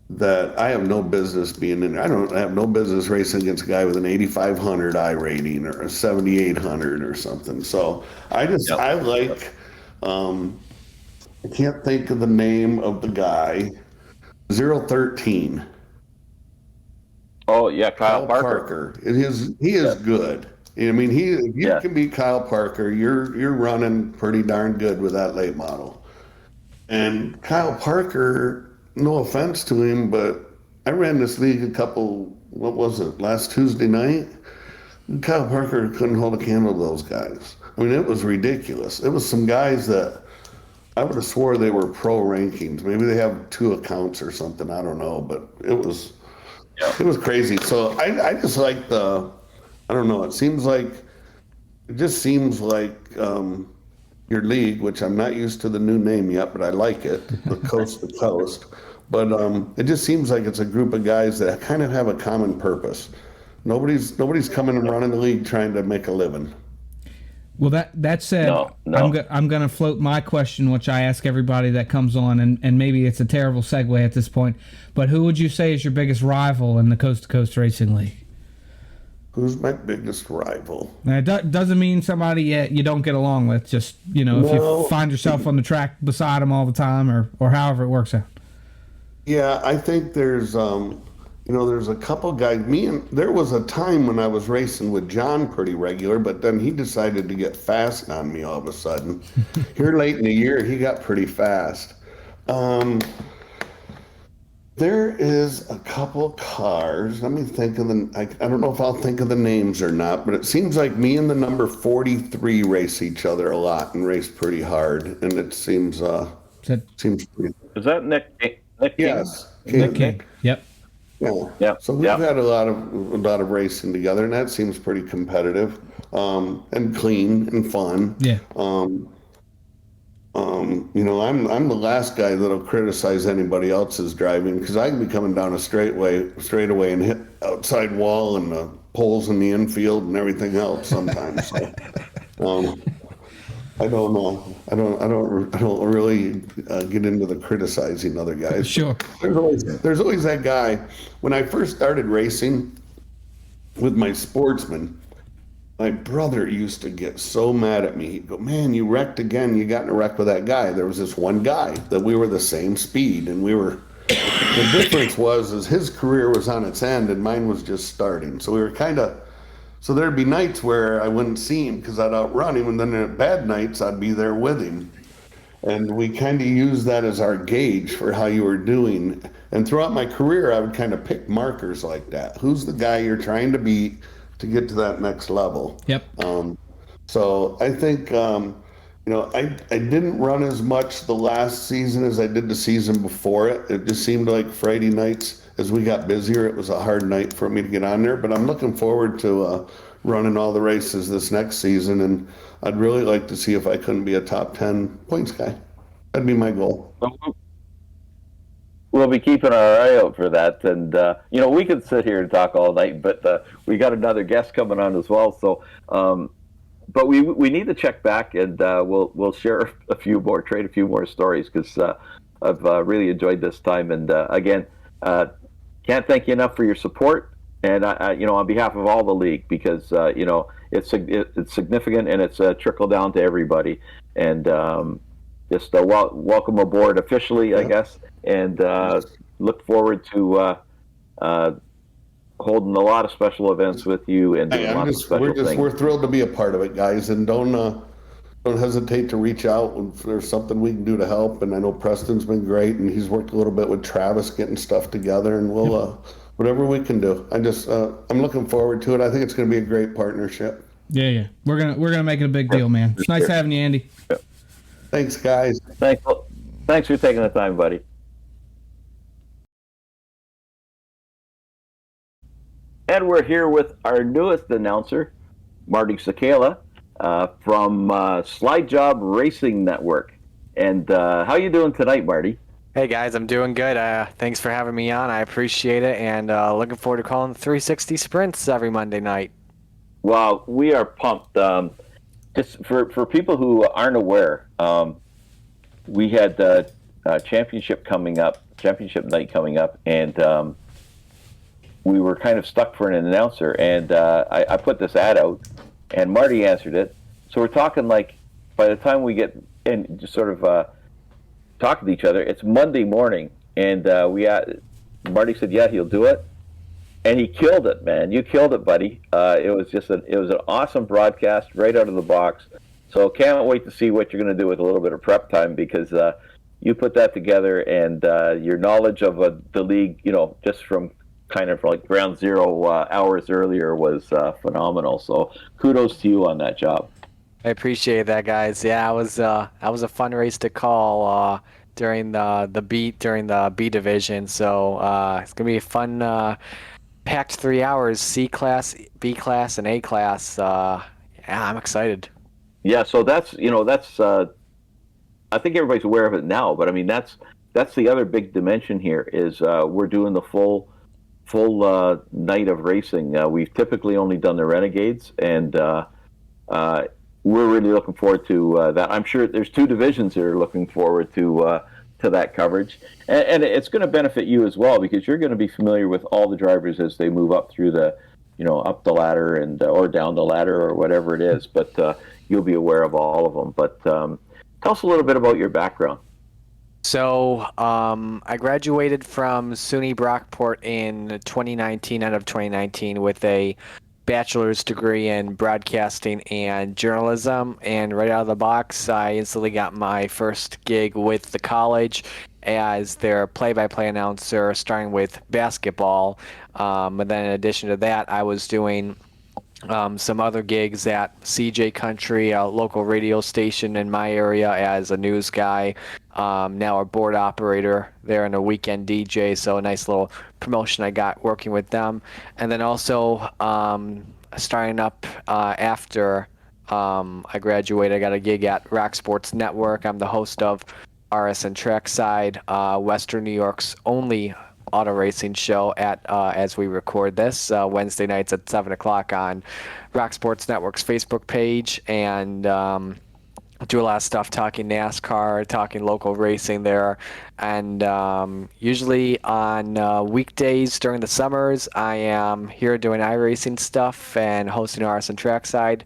that I have no business being in there. I don't have no business racing against a guy with an 8,500 I rating or a 7,800 or something. So I like, I can't think of the name of the guy, 013. Oh yeah, Kyle Parker. He is good. I mean, if you can beat Kyle Parker, you're running pretty darn good with that late model. And Kyle Parker, no offense to him, but I ran this league last Tuesday night? Kyle Parker couldn't hold a candle to those guys. I mean, it was ridiculous. It was some guys that I would have swore they were pro rankings. Maybe they have 2 accounts or something. I don't know, but it was crazy. So I just like I don't know. It just seems like your league, which I'm not used to the new name yet, but I like it, the Coast to Coast. But it just seems like it's a group of guys that kind of have a common purpose. Nobody's coming and running the league trying to make a living. Well, that said, no. I'm going to float my question, which I ask everybody that comes on, and maybe it's a terrible segue at this point, but who would you say is your biggest rival in the Coast to Coast Racing League? Who's my biggest rival? Now, it doesn't mean somebody you don't get along with. Just, if you find yourself on the track beside them all the time, or however it works out. Yeah, I think there's a couple guys. There was a time when I was racing with John pretty regular, but then he decided to get fast on me all of a sudden. Here late in the year, he got pretty fast. There is a couple cars. Let me think of them. I don't know if I'll think of the names or not, but it seems like me and the number 43 race each other a lot and race pretty hard. And it seems pretty. Is that Nick King? Yes, Nick King. Yep. Yeah. So we've had a lot of racing together, and that seems pretty competitive, and clean and fun. Yeah. I'm the last guy that'll criticize anybody else's driving, because I can be coming down a straightaway and hit outside wall and the poles in the infield and everything else sometimes. So, I don't know. I don't really get into the criticizing other guys. Sure. There's always that guy. When I first started racing, with my sportsman, my brother used to get so mad at me. He'd go, "Man, you wrecked again. You got in a wreck with that guy." There was this one guy that we were the same speed, and we were. The difference is his career was on its end, and mine was just starting. So we were kind of. So there'd be nights where I wouldn't see him because I'd outrun him, and then at bad nights I'd be there with him. And we kind of used that as our gauge for how you were doing. And throughout my career, I would kind of pick markers like that. Who's the guy you're trying to beat to get to that next level? Yep. So I think, I didn't run as much the last season as I did the season before it. It just seemed like Friday nights, as we got busier, it was a hard night for me to get on there. But I'm looking forward to running all the races this next season, and I'd really like to see if I couldn't be a top 10 points guy. That'd be my goal. We'll be keeping our eye out for that. And, we could sit here and talk all night, but we got another guest coming on as well. So, but we need to check back, and we'll share trade a few more stories, because I've really enjoyed this time. And again, can't thank you enough for your support. And on behalf of all the league, because it's significant, and it's a trickle down to everybody. And just welcome aboard officially, I guess, and look forward to holding a lot of special events with you and doing lots of special things. We're thrilled to be a part of it, guys, and don't hesitate to reach out if there's something we can do to help. And I know Preston's been great, and he's worked a little bit with Travis getting stuff together, and we'll. Whatever we can do. I'm looking forward to it. I think it's going to be a great partnership. Yeah. We're gonna make it a big deal, man. It's nice having you, Andy. Yeah. Thanks, guys. Thanks for taking the time, buddy. And we're here with our newest announcer, Marty Czekala, from Slide Job Racing Network. And how you doing tonight, Marty? Hey guys, I'm doing good. Thanks for having me on. I appreciate it, and looking forward to calling the 360 sprints every Monday night. Well, we are pumped. Just for people who aren't aware, we had championship night coming up, and we were kind of stuck for an announcer. And I put this ad out, and Marty answered it. So we're talking like by the time we get in, just sort of. Talking to each other, it's Monday morning, and Marty said, "Yeah, he'll do it," and he killed it, man. You killed it, buddy. It was an awesome broadcast right out of the box. So can't wait to see what you're going to do with a little bit of prep time, because you put that together, and your knowledge of the league, just from kind of like ground zero hours earlier was phenomenal. So kudos to you on that job. I appreciate that, guys. Yeah, that was a fun race to call during the B division. So it's gonna be a fun, packed 3 hours: C class, B class, and A class. Yeah, I'm excited. Yeah, so that's I think everybody's aware of it now, but I mean that's the other big dimension here is we're doing the full night of racing. We've typically only done the Renegades, and we're really looking forward to that. I'm sure there's two divisions that are looking forward to that coverage, and it's going to benefit you as well, because you're going to be familiar with all the drivers as they move up through the, up the ladder and or down the ladder or whatever it is. But you'll be aware of all of them. But tell us a little bit about your background. So I graduated from SUNY Brockport in 2019, end of 2019, with a bachelor's degree in broadcasting and journalism, and right out of the box I instantly got my first gig with the college as their play-by-play announcer, starting with basketball, and then in addition to that I was doing some other gigs at CJ Country, a local radio station in my area, as a news guy, now a board operator there and a weekend DJ, so a nice little promotion I got working with them. And then also starting up after I graduated, I got a gig at Rock Sports Network. I'm the host of RSN Trackside, Western New York's only auto racing show at as we record this, Wednesday nights at 7 o'clock on Rock Sports Network's Facebook page. And do a lot of stuff talking NASCAR, talking local racing there. And usually on weekdays during the summers, I am here doing iRacing stuff and hosting RS and Trackside.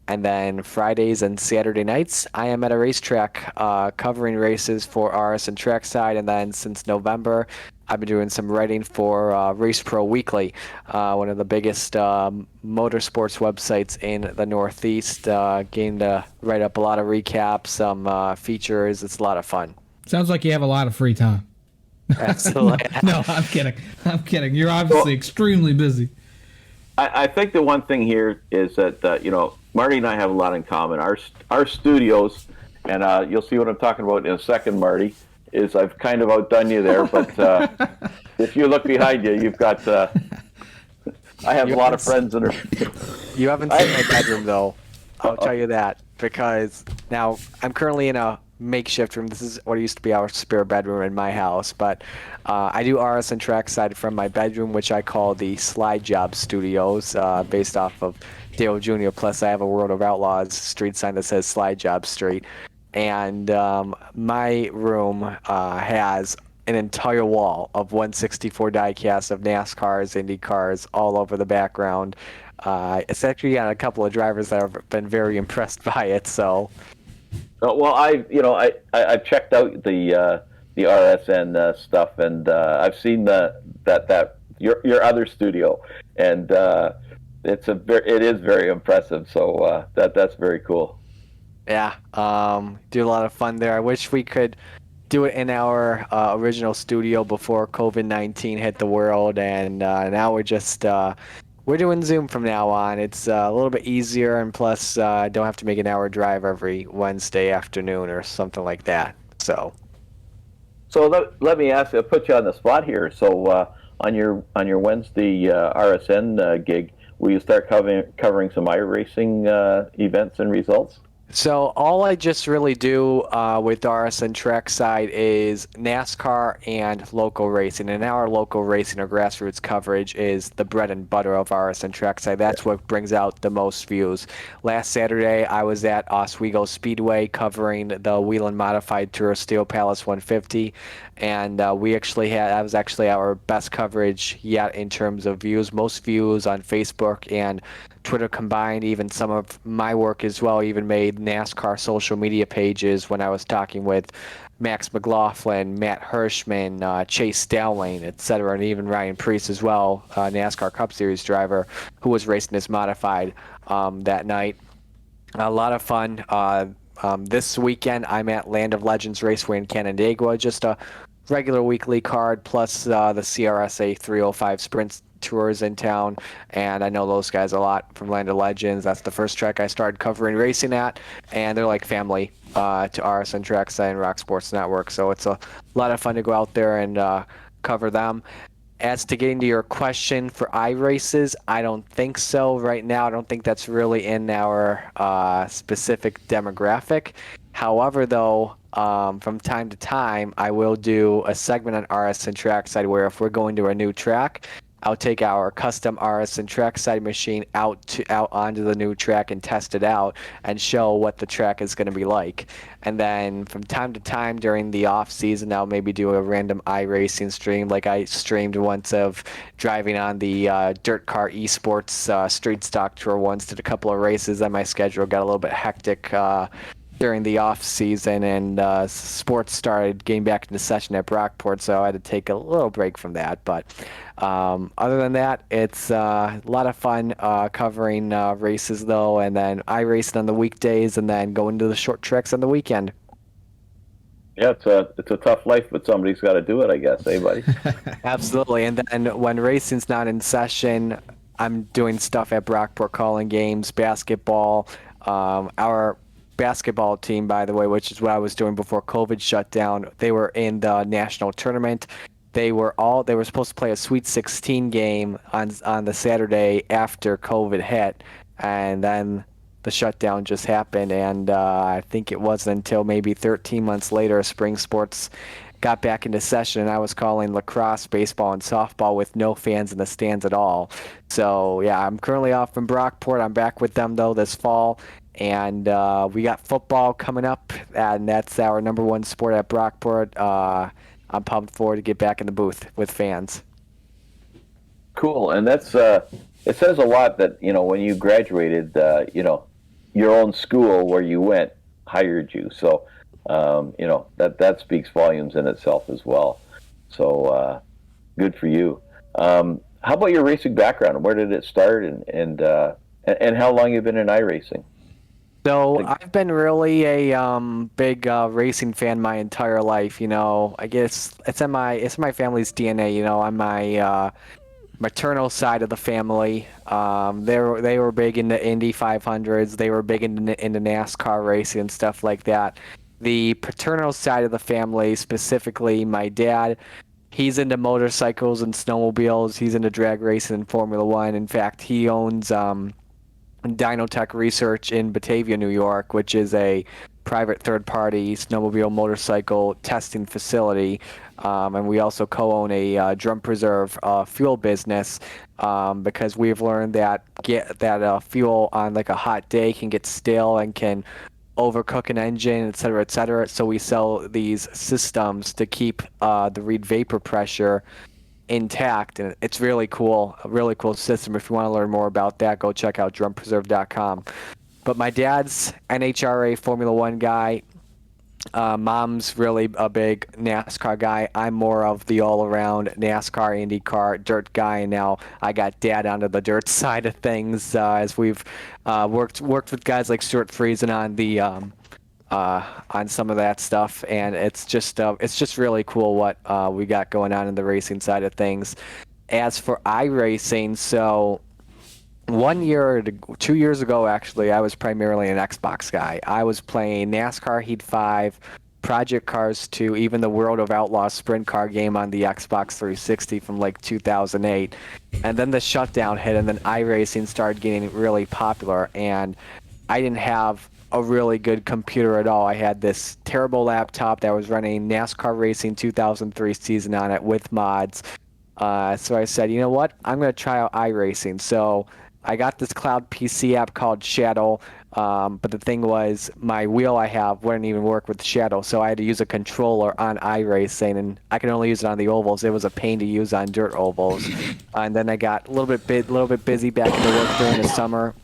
And then Fridays and Saturday nights, I am at a racetrack covering races for RS and Trackside. And then since November, I've been doing some writing for Race Pro Weekly, one of the biggest motorsports websites in the Northeast. Getting to write up a lot of recaps, some features. It's a lot of fun. Sounds like you have a lot of free time. Absolutely. No, I'm kidding. I'm kidding. You're obviously extremely busy. I think the one thing here is that Marty and I have a lot in common. Our studios, and you'll see what I'm talking about in a second, Marty, is I've kind of outdone you there. But if you look behind you, you've got. I have a lot of friends that are. You haven't seen my bedroom though. I'll tell you that, because now I'm currently in a makeshift room. This is what used to be our spare bedroom in my house, but I do RS and Trackside from my bedroom, which I call the Slide Job Studios, based off of Dale Jr. Plus, I have a World of Outlaws street sign that says Slide Job Street, and my room has an entire wall of 164 diecast of NASCARs, Indy cars all over the background. It's actually got a couple of drivers that have been very impressed by it. So, well, I've checked out the RSN stuff, and I've seen that your other studio, and it is very impressive. So that's very cool. Yeah, do a lot of fun there. I wish we could do it in our original studio before COVID-19 hit the world, and now we're just we're doing Zoom from now on. It's a little bit easier, and plus don't have to make an hour drive every Wednesday afternoon or something like that. So let me ask you, put you on the spot here. So on your Wednesday RSN gig, will you start covering some iRacing events and results? So all I just really do with RS and Trackside is NASCAR and local racing. And our local racing or grassroots coverage is the bread and butter of RS and Trackside. That's what brings out the most views. Last Saturday, I was at Oswego Speedway covering the Whelen Modified Tour Steel Palace 150. And that was actually our best coverage yet in terms of views. Most views on Facebook and Twitter combined. Even some of my work as well even made NASCAR social media pages when I was talking with Max McLaughlin, Matt Hirschman, Chase Dowling, etc., and even Ryan Preece as well, NASCAR Cup Series driver who was racing his modified that night. A lot of fun. This weekend I'm at Land of Legends Raceway in Canandaigua, just a regular weekly card plus the CRSA 305 Sprint Tours in town, and I know those guys a lot from Land of Legends. That's the first track I started covering racing at, and they're like family to RS and Trackside and Rock Sports Network, so it's a lot of fun to go out there and cover them. As to getting to your question for iRaces, I don't think so right now. I don't think that's really in our specific demographic. However, though, from time to time, I will do a segment on RS and Trackside where if we're going to a new track, I'll take our custom RS and Trackside machine out onto the new track and test it out and show what the track is going to be like. And then from time to time during the off season, I'll maybe do a random iRacing stream, like I streamed once of driving on the Dirt Car Esports Street Stock Tour once. Did a couple of races, and my schedule got a little bit hectic during the off season, and sports started getting back into session at Brockport, so I had to take a little break from that. But other than that, it's a lot of fun covering races though, and then iRacing on the weekdays, and then going to the short tracks on the weekend. Yeah, it's a tough life, but somebody's got to do it, I guess. Hey, buddy. Absolutely. And then when racing's not in session, I'm doing stuff at Brockport, calling games, basketball. Our basketball team, by the way, which is what I was doing before COVID shut down, they were in the national tournament. They were supposed to play a Sweet 16 game on the Saturday after COVID hit, and then the shutdown just happened, and I think it wasn't until maybe 13 months later spring sports got back into session, and I was calling lacrosse, baseball, and softball with no fans in the stands at all. So yeah, I'm currently off from Brockport. I'm back with them though this fall, And we got football coming up, and that's our number one sport at Brockport. I'm pumped forward to get back in the booth with fans. Cool, and that's it says a lot that when you graduated, your own school where you went hired you. So that speaks volumes in itself as well. So good for you. How about your racing background? Where did it start, and how long you been in iRacing? So I've been really a big racing fan my entire life. I guess it's in my family's DNA. On my maternal side of the family, they were big into Indy 500s. They were big into NASCAR racing and stuff like that. The paternal side of the family, specifically my dad, he's into motorcycles and snowmobiles. He's into drag racing and Formula One. In fact, he owns Dynotech Research in Batavia, New York, which is a private third-party snowmobile motorcycle testing facility. And we also co-own a drum preserve fuel business because we've learned that fuel on like a hot day can get stale and can overcook an engine, et cetera, et cetera. So we sell these systems to keep the reed vapor pressure intact, and it's a really cool system. If you want to learn more about that, go check out drumpreserve.com. But my dad's NHRA Formula One guy. Mom's really a big NASCAR guy. I'm more of the all-around NASCAR, IndyCar, dirt guy. And now I got Dad onto the dirt side of things as we've worked with guys like Stuart Friesen on some of that stuff, and it's just really cool what we got going on in the racing side of things. As for iRacing, so 2 years ago, actually, I was primarily an Xbox guy. I was playing NASCAR Heat 5, Project Cars 2, even the World of Outlaws sprint car game on the Xbox 360 from like 2008. And then the shutdown hit, and then iRacing started getting really popular, and I didn't have a really good computer at all. I had this terrible laptop that was running NASCAR Racing 2003 season on it with mods. So I said, you know what? I'm going to try out iRacing. So I got this cloud PC app called Shadow, but the thing was my wheel I have wouldn't even work with Shadow, so I had to use a controller on iRacing, and I can only use it on the ovals. It was a pain to use on dirt ovals. And then I got a little bit busy back into work during the summer.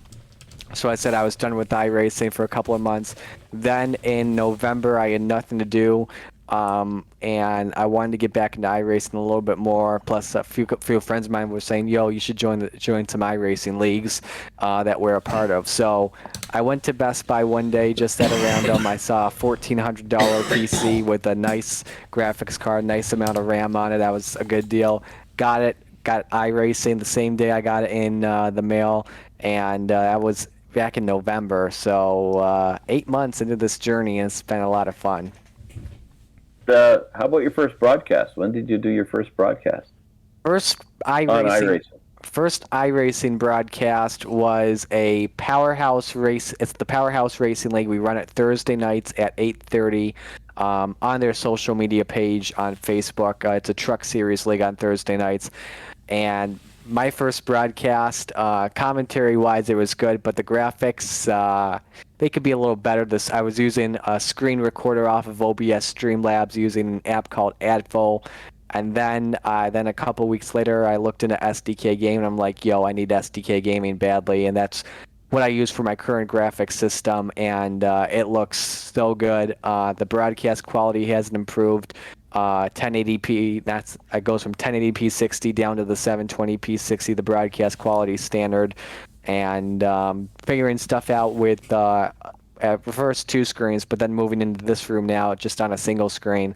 So I said I was done with iRacing for a couple of months. Then in November, I had nothing to do, and I wanted to get back into iRacing a little bit more. Plus, a few friends of mine were saying, "Yo, you should join some iRacing leagues that we're a part of." So I went to Best Buy one day, just at a random. I saw a $1,400 PC with a nice graphics card, nice amount of RAM on it. That was a good deal. Got it. Got iRacing the same day I got it in the mail, and I was back in November, so 8 months into this journey, and it's been a lot of fun. How about your first broadcast? When did you do your first broadcast? First iRacing broadcast was a Powerhouse race. It's the Powerhouse Racing League. We run it Thursday nights at 8:30 on their social media page on Facebook. It's a truck series league on Thursday nights, and my first broadcast, commentary-wise, it was good, but the graphics, they could be a little better. I was using a screen recorder off of OBS Streamlabs using an app called Advo, and then a couple weeks later, I looked into SDK Gaming, and I'm like, yo, I need SDK Gaming badly, and that's what I use for my current graphics system, and it looks so good. The broadcast quality hasn't improved. 1080p, it goes from 1080p 60 down to the 720p 60, the broadcast quality standard, and figuring stuff out with first two screens, but then moving into this room now just on a single screen.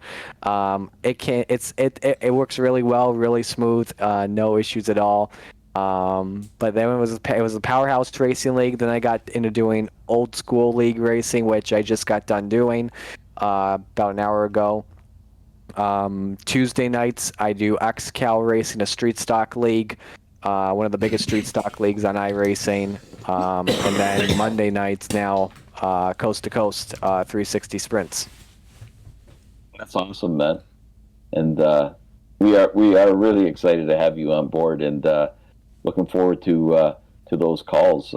It works really well, really smooth, no issues at all. But then it was a Powerhouse Racing League. Then I got into doing old school league racing, which I just got done doing about an hour ago. Tuesday nights I do XCal Racing, a street stock league, one of the biggest street stock leagues on iRacing. And then Monday nights now, coast to coast, 360 sprints. That's awesome, man. And we are really excited to have you on board, and looking forward to those calls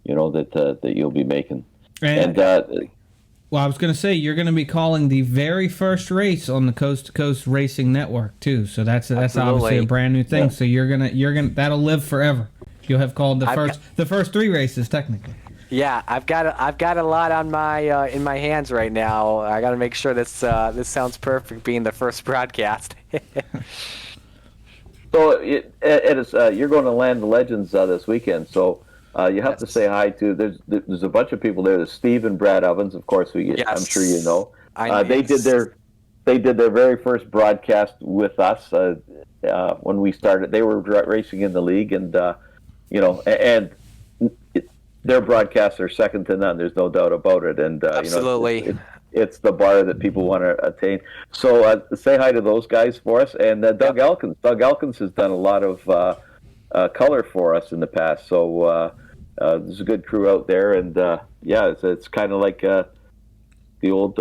that you'll be making. And well, I was going to say you're going to be calling the very first race on the Coast to Coast Racing Network too. So that's obviously a brand new thing. Yeah. So you're gonna that'll live forever. You'll have called the first 3 races technically. Yeah, I've got a lot on my in my hands right now. I got to make sure this sounds perfect, being the first broadcast. So you're going to Land of Legends this weekend. So you have to say hi to. There's a bunch of people there. There's Steve and Brad Ovens, of course. I'm sure you know. They did their very first broadcast with us when we started. They were racing in the league, and their broadcasts are second to none. There's no doubt about it. And absolutely, it's the bar that people want to attain. So say hi to those guys for us. And Doug Elkins. Doug Elkins has done a lot of color for us in the past. So there's a good crew out there. And it's kind of like the old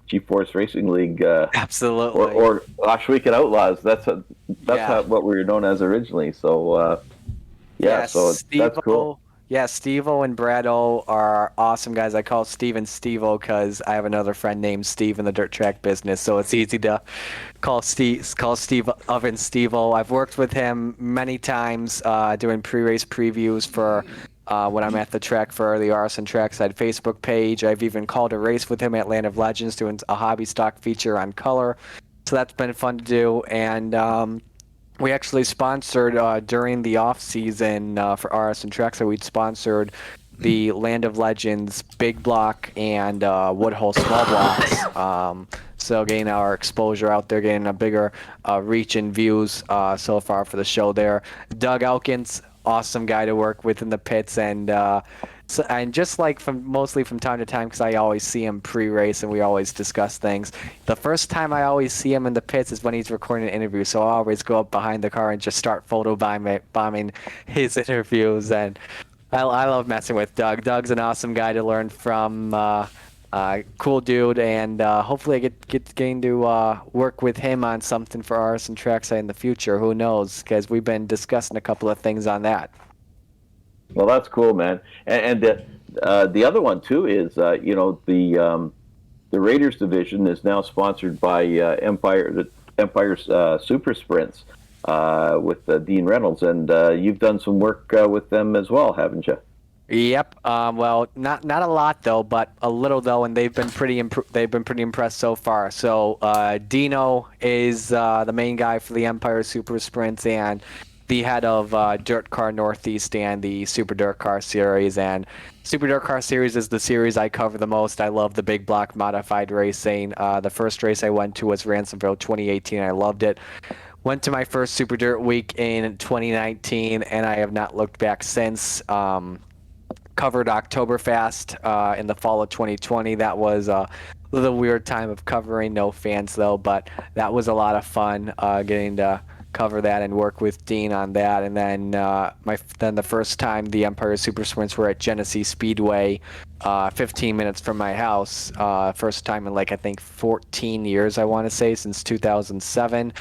G-Force Racing League. Absolutely. Or Weekend Outlaws. That's not what we were known as originally. So that's cool. Yeah, Steve-O and Brad-O are awesome guys. I call Steve Steve-O because I have another friend named Steve in the dirt track business, so it's easy to call Steve Ovens Steve-O. I've worked with him many times doing pre-race previews for when I'm at the track for the RSN Trackside Facebook page. I've even called a race with him at Land of Legends doing a hobby stock feature on color, so that's been fun to do. And we actually sponsored during the off season for RS and Trackside. We'd sponsored the Land of Legends big block and Woodhull small blocks. So getting our exposure out there, getting a bigger reach and views so far for the show there. Doug Elkins, awesome guy to work with in the pits, and just like mostly from time to time, because I always see him pre-race and we always discuss things. The first time I always see him in the pits is when he's recording an interview, so I always go up behind the car and just start bombing his interviews. And I love messing with Doug. Doug's an awesome guy to learn from. Cool dude, and hopefully I getting to work with him on something for RS and Trackside in the future. Who knows? Because we've been discussing a couple of things on that. Well, that's cool, man. And the other one too is the Raiders division is now sponsored by Empire's Super Sprints with Dean Reynolds, and you've done some work with them as well, haven't you? Yep. Well, not a lot though, but a little though, and they've been pretty impressed so far. So Dino is the main guy for the Empire Super Sprints and the head of Dirt Car Northeast and the Super Dirt Car Series. And Super Dirt Car Series is the series I cover the most. I love the big block modified racing. The first race I went to was Ransomville 2018. I loved it. Went to my first Super Dirt week in 2019, and I have not looked back since. Covered Oktoberfest in the fall of 2020. That was a little weird time of covering, no fans though, but that was a lot of fun getting to cover that and work with Dean on that. And then the first time the Empire Super Sprints were at Genesee Speedway, 15 minutes from my house. First time in I think 14 years, I want to say, since 2007.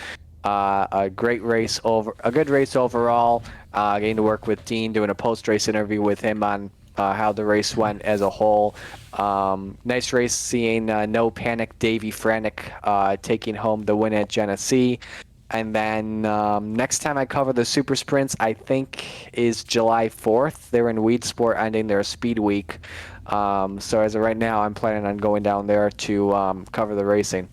A good race overall. Getting to work with Dean, doing a post-race interview with him on how the race went as a whole. Nice race seeing No Panic Davey Franick taking home the win at Genesee. And then next time I cover the Super Sprints, I think, is July 4th. They're in Weed Sport ending their speed week. So as of right now, I'm planning on going down there to cover the racing.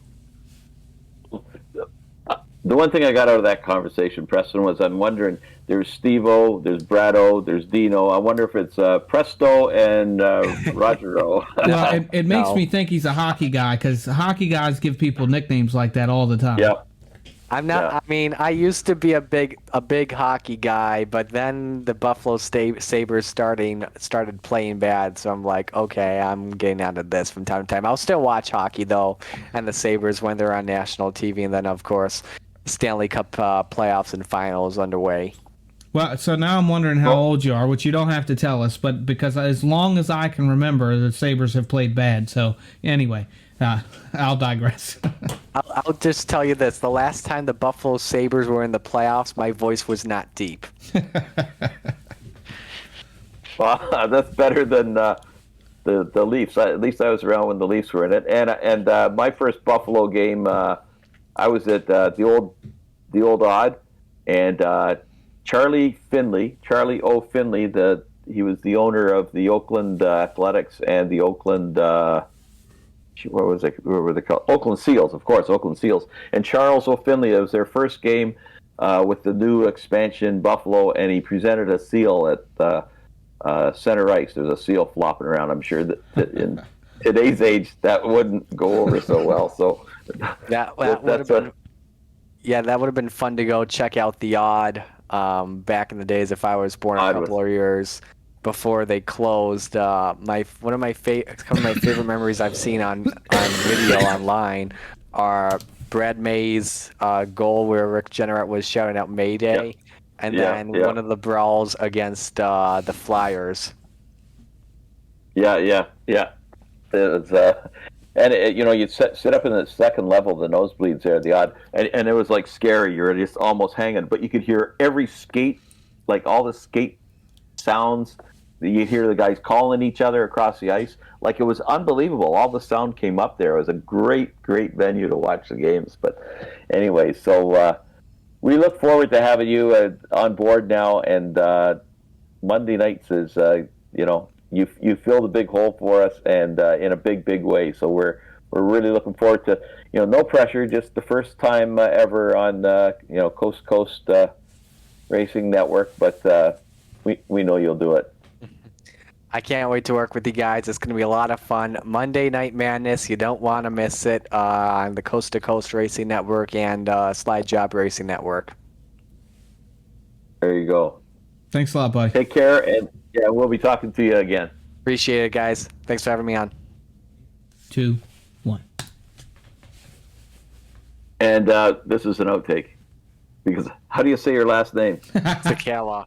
The one thing I got out of that conversation, Preston, was I'm wondering, there's Steve-O, there's Brad-O, there's Dino. I wonder if it's Presto and Roger-O. Well, it makes me think he's a hockey guy, because hockey guys give people nicknames like that all the time. Yeah. I'm not. Yeah. I mean, I used to be a big hockey guy, but then the Buffalo Sabres started playing bad, so I'm like, okay, I'm getting out of this from time to time. I'll still watch hockey though, and the Sabres when they're on national TV, and then of course, Stanley Cup playoffs and finals underway. Well, so now I'm wondering how old you are, which you don't have to tell us, but because as long as I can remember, the Sabres have played bad. So anyway, I'll digress. I'll just tell you this. The last time the Buffalo Sabres were in the playoffs, my voice was not deep. Well, that's better than the Leafs. At least I was around when the Leafs were in it. And my first Buffalo game, I was at the old Odd, and Charlie O. Finley, he was the owner of the Oakland Athletics and the Oakland. What were they called? Oakland Seals, of course, Oakland Seals. And Charles O'Finley, it was their first game with the new expansion Buffalo, and he presented a seal at center ice. There's a seal flopping around. I'm sure that in today's age that wouldn't go over so well. So that would have been fun to go check out the Odd back in the days if I was born a couple of years before they closed. One of my favorite memories I've seen on video online are Brad May's goal where Rick Jenneret was shouting out Mayday, and then one of the brawls against the Flyers. Yeah. It was, and you'd sit up in the second level of the nosebleeds there, the Odd, and it was like scary. You're just almost hanging, but you could hear every skate, like all the skate sounds. You hear the guys calling each other across the ice. Like, it was unbelievable. All the sound came up there. It was a great venue to watch the games. But anyway, so we look forward to having you on board now. And Monday nights is, you fill the big hole for us, and in a big way. So we're really looking forward to, no pressure, just the first time ever on, Coast to Coast Racing Network. But we know you'll do it. I can't wait to work with you guys. It's going to be a lot of fun. Monday Night Madness. You don't want to miss it on the Coast to Coast Racing Network and Slide Job Racing Network. There you go. Thanks a lot, buddy. Take care, and we'll be talking to you again. Appreciate it, guys. Thanks for having me on. 2, 1. And this is an outtake. Because how do you say your last name? Czekala.